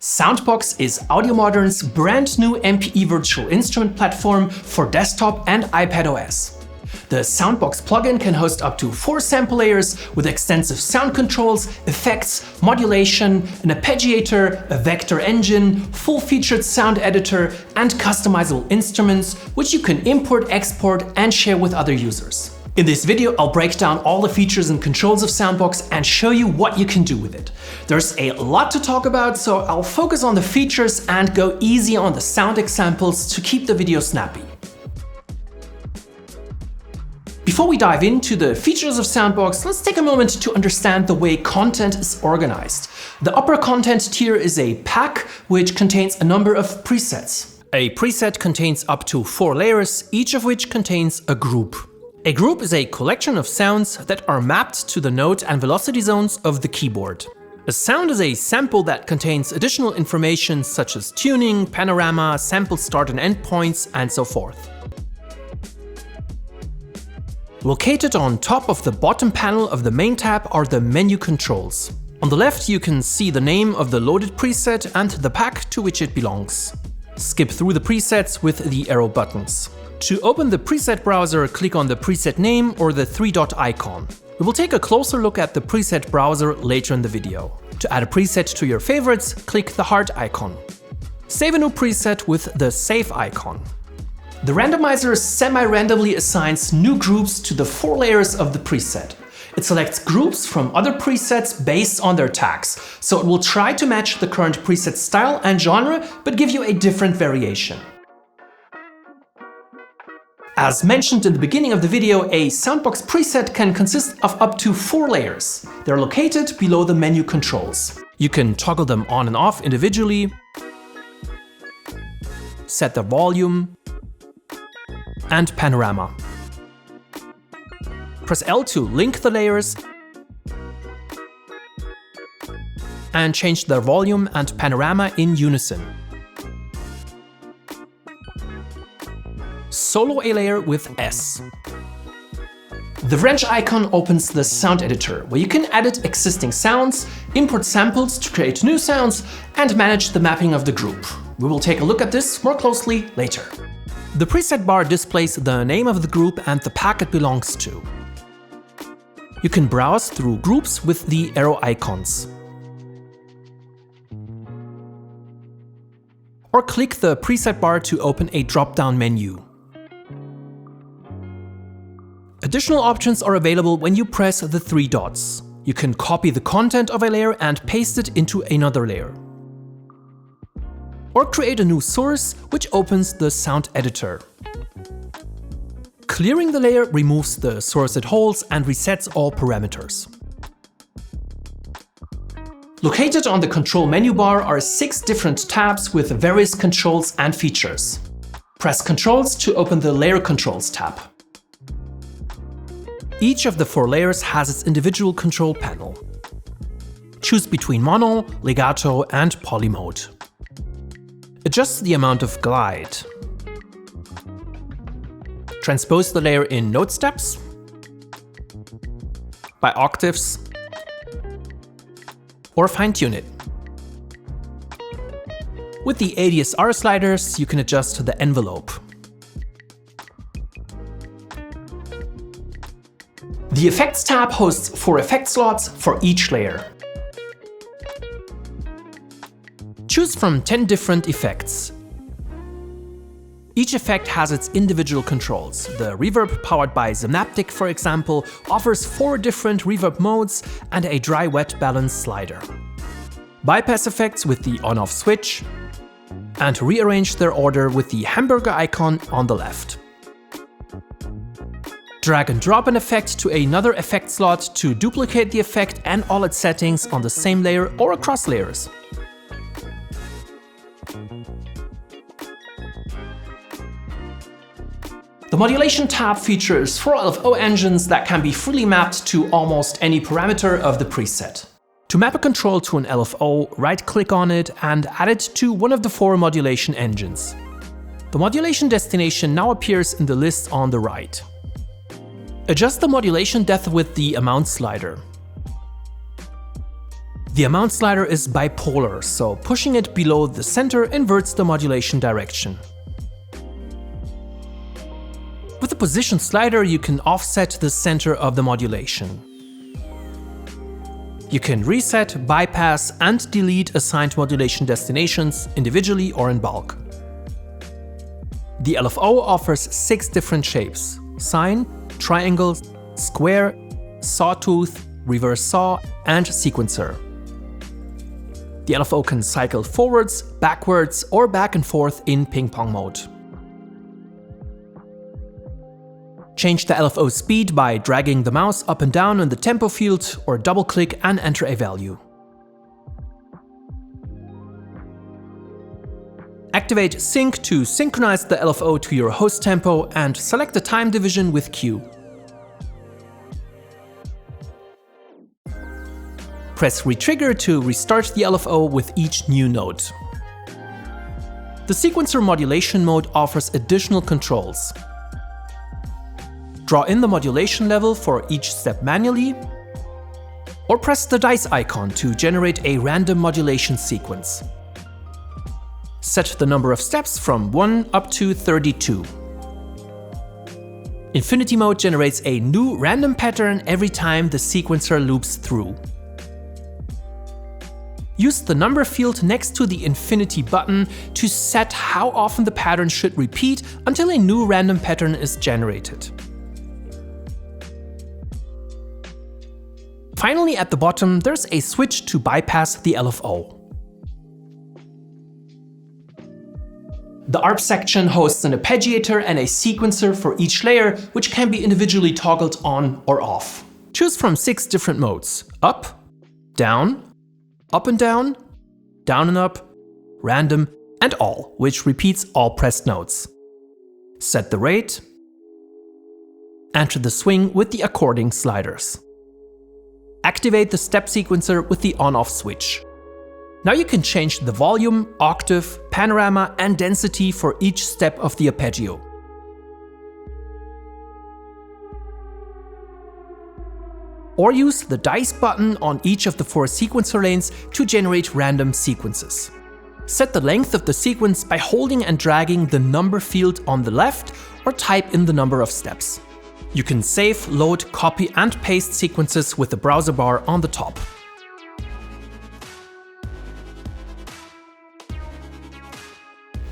Soundbox is Audiomodern's brand new MPE virtual instrument platform for desktop and iPadOS. The Soundbox plugin can host up to 4 sample layers with extensive sound controls, effects, modulation, an arpeggiator, a vector engine, full-featured sound editor, and customizable instruments, which you can import, export, and share with other users. In this video, I'll break down all the features and controls of Soundbox and show you what you can do with it. There's a lot to talk about, so I'll focus on the features and go easy on the sound examples to keep the video snappy. Before we dive into the features of Soundbox, let's take a moment to understand the way content is organized. The upper content tier is a pack, which contains a number of presets. A preset contains up to 4 layers, each of which contains a group. A group is a collection of sounds that are mapped to the note and velocity zones of the keyboard. A sound is a sample that contains additional information such as tuning, panorama, sample start and end points, and so forth. Located on top of the bottom panel of the main tab are the menu controls. On the left you can see the name of the loaded preset and the pack to which it belongs. Skip through the presets with the arrow buttons. To open the preset browser, click on the preset name or the 3-dot icon. We will take a closer look at the preset browser later in the video. To add a preset to your favorites, click the heart icon. Save a new preset with the save icon. The randomizer semi-randomly assigns new groups to the 4 layers of the preset. It selects groups from other presets based on their tags, so it will try to match the current preset style and genre, but give you a different variation. As mentioned in the beginning of the video, a Soundbox preset can consist of up to 4 layers. They're located below the menu controls. You can toggle them on and off individually, set the volume, and panorama. Press L to link the layers and change their volume and panorama in unison. Solo a layer with S. The wrench icon opens the sound editor, where you can edit existing sounds, import samples to create new sounds, and manage the mapping of the group. We will take a look at this more closely later. The preset bar displays the name of the group and the pack it belongs to. You can browse through groups with the arrow icons. Or click the preset bar to open a drop-down menu. Additional options are available when you press the 3 dots. You can copy the content of a layer and paste it into another layer. Or create a new source, which opens the sound editor. Clearing the layer removes the source it holds and resets all parameters. Located on the control menu bar are 6 different tabs with various controls and features. Press Controls to open the Layer Controls tab. Each of the 4 layers has its individual control panel. Choose between mono, legato, and poly mode. Adjust the amount of glide. Transpose the layer in note steps, by octaves, or fine-tune it. With the ADSR sliders, you can adjust the envelope. The Effects tab hosts 4 effect slots for each layer. Choose from 10 different effects. Each effect has its individual controls. The reverb powered by Synaptic, for example, offers 4 different reverb modes and a dry-wet balance slider. Bypass effects with the on-off switch, and rearrange their order with the hamburger icon on the left. Drag and drop an effect to another effect slot to duplicate the effect and all its settings on the same layer or across layers. The Modulation tab features 4 LFO engines that can be freely mapped to almost any parameter of the preset. To map a control to an LFO, right-click on it and add it to one of the 4 modulation engines. The modulation destination now appears in the list on the right. Adjust the modulation depth with the amount slider. The amount slider is bipolar, so pushing it below the center inverts the modulation direction. With the position slider, you can offset the center of the modulation. You can reset, bypass, and delete assigned modulation destinations individually or in bulk. The LFO offers 6 different shapes: sine, triangle, square, sawtooth, reverse saw, and sequencer. The LFO can cycle forwards, backwards, or back and forth in ping-pong mode. Change the LFO speed by dragging the mouse up and down in the tempo field or double-click and enter a value. Activate Sync to synchronize the LFO to your host tempo and select the time division with Q. Press Retrigger to restart the LFO with each new note. The sequencer modulation mode offers additional controls. Draw in the modulation level for each step manually, or press the dice icon to generate a random modulation sequence. Set the number of steps from 1 up to 32. Infinity mode generates a new random pattern every time the sequencer loops through. Use the number field next to the infinity button to set how often the pattern should repeat until a new random pattern is generated. Finally, at the bottom, there's a switch to bypass the LFO. The ARP section hosts an arpeggiator and a sequencer for each layer, which can be individually toggled on or off. Choose from 6 different modes: up, down and down and up, random, and all, which repeats all pressed notes. Set the rate. Enter the swing with the according sliders. Activate the step sequencer with the on-off switch. Now you can change the volume, octave, panorama, and density for each step of the arpeggio. Or use the dice button on each of the 4 sequencer lanes to generate random sequences. Set the length of the sequence by holding and dragging the number field on the left, or type in the number of steps. You can save, load, copy, and paste sequences with the browser bar on the top.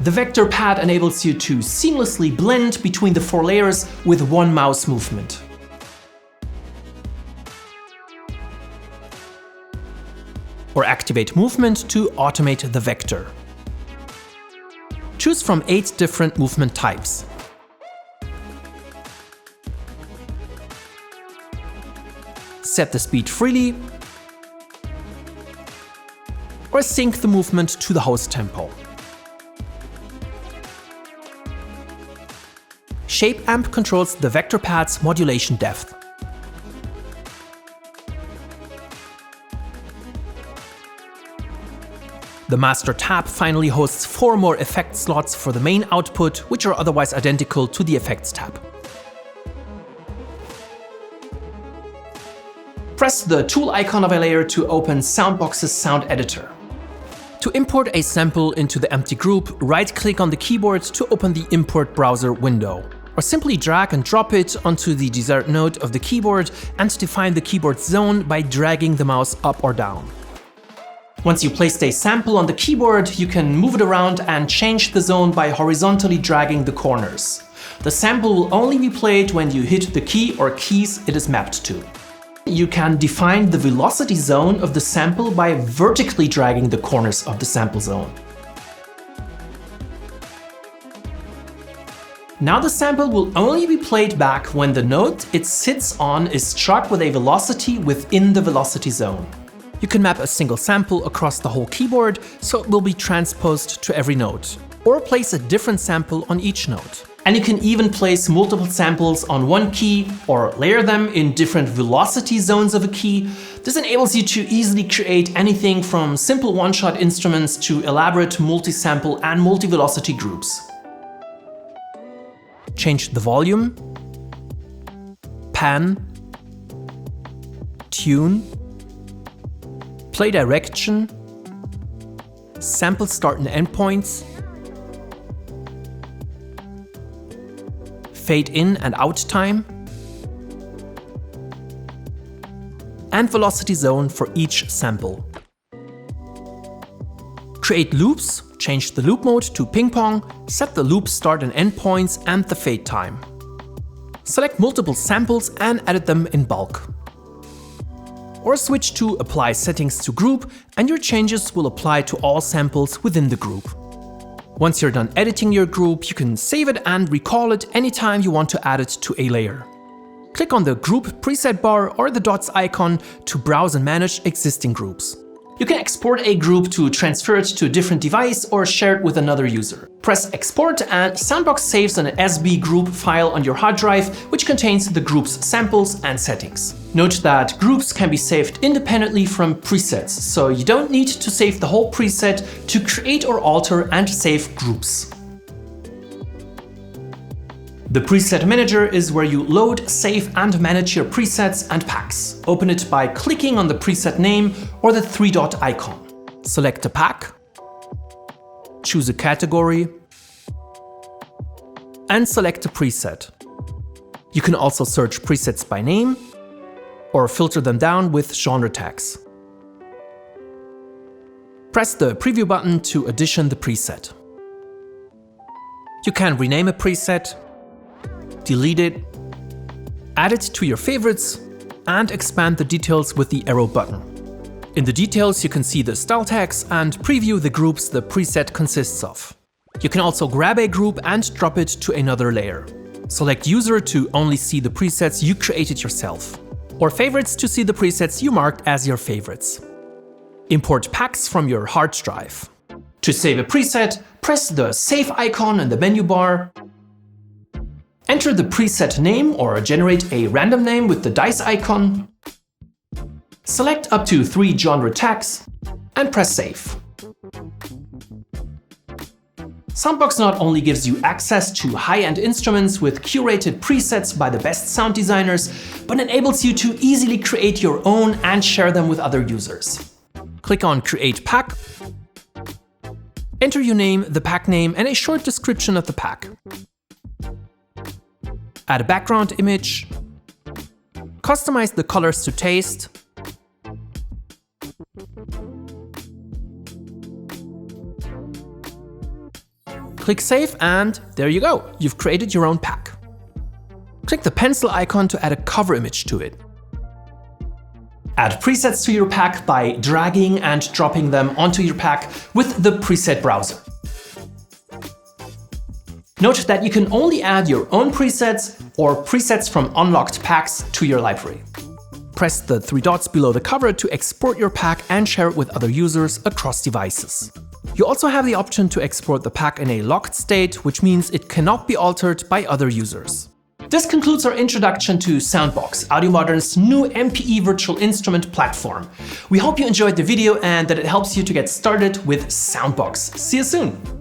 The vector pad enables you to seamlessly blend between the 4 layers with one mouse movement. Or activate movement to automate the vector. Choose from 8 different movement types. Set the speed freely, or sync the movement to the host tempo. Shape Amp controls the vector pad's modulation depth. The Master tab finally hosts 4 more effect slots for the main output, which are otherwise identical to the Effects tab. Press the tool icon of a layer to open Soundbox's sound editor. To import a sample into the empty group, right-click on the keyboard to open the import browser window, or simply drag and drop it onto the desired node of the keyboard and define the keyboard zone by dragging the mouse up or down. Once you placed a sample on the keyboard, you can move it around and change the zone by horizontally dragging the corners. The sample will only be played when you hit the key or keys it is mapped to. You can define the velocity zone of the sample by vertically dragging the corners of the sample zone. Now the sample will only be played back when the note it sits on is struck with a velocity within the velocity zone. You can map a single sample across the whole keyboard, so it will be transposed to every note, or place a different sample on each note. And you can even place multiple samples on one key or layer them in different velocity zones of a key. This enables you to easily create anything from simple one-shot instruments to elaborate multi-sample and multi-velocity groups. Change the volume, pan, tune, play direction, sample start and end points, fade in and out time, and velocity zone for each sample. Create loops, change the loop mode to ping pong, set the loop start and end points and the fade time. Select multiple samples and edit them in bulk. Or switch to apply settings to group and your changes will apply to all samples within the group. Once you're done editing your group, you can save it and recall it anytime you want to add it to a layer. Click on the group preset bar or the dots icon to browse and manage existing groups. You can export a group to transfer it to a different device or share it with another user. Press export and Soundbox saves an SB group file on your hard drive, which contains the group's samples and settings. Note that groups can be saved independently from presets, so you don't need to save the whole preset to create or alter and save groups. The Preset Manager is where you load, save and manage your presets and packs. Open it by clicking on the preset name or the three-dot icon. Select a pack, choose a category, and select a preset. You can also search presets by name or filter them down with genre tags. Press the preview button to addition the preset. You can rename a preset, delete it, add it to your favorites, and expand the details with the arrow button. In the details, you can see the style tags and preview the groups the preset consists of. You can also grab a group and drop it to another layer. Select user to only see the presets you created yourself, or favorites to see the presets you marked as your favorites. Import packs from your hard drive. To save a preset, press the save icon in the menu bar. Enter the preset name or generate a random name with the dice icon. Select up to 3 genre tags and press save. Soundbox not only gives you access to high-end instruments with curated presets by the best sound designers, but enables you to easily create your own and share them with other users. Click on Create Pack. Enter your name, the pack name, and a short description of the pack. Add a background image. Customize the colors to taste. Click Save and there you go, you've created your own pack. Click the pencil icon to add a cover image to it. Add presets to your pack by dragging and dropping them onto your pack with the preset browser. Note that you can only add your own presets or presets from unlocked packs to your library. Press the 3 dots below the cover to export your pack and share it with other users across devices. You also have the option to export the pack in a locked state, which means it cannot be altered by other users. This concludes our introduction to Soundbox, Audiomodern's new MPE virtual instrument platform. We hope you enjoyed the video and that it helps you to get started with Soundbox. See you soon!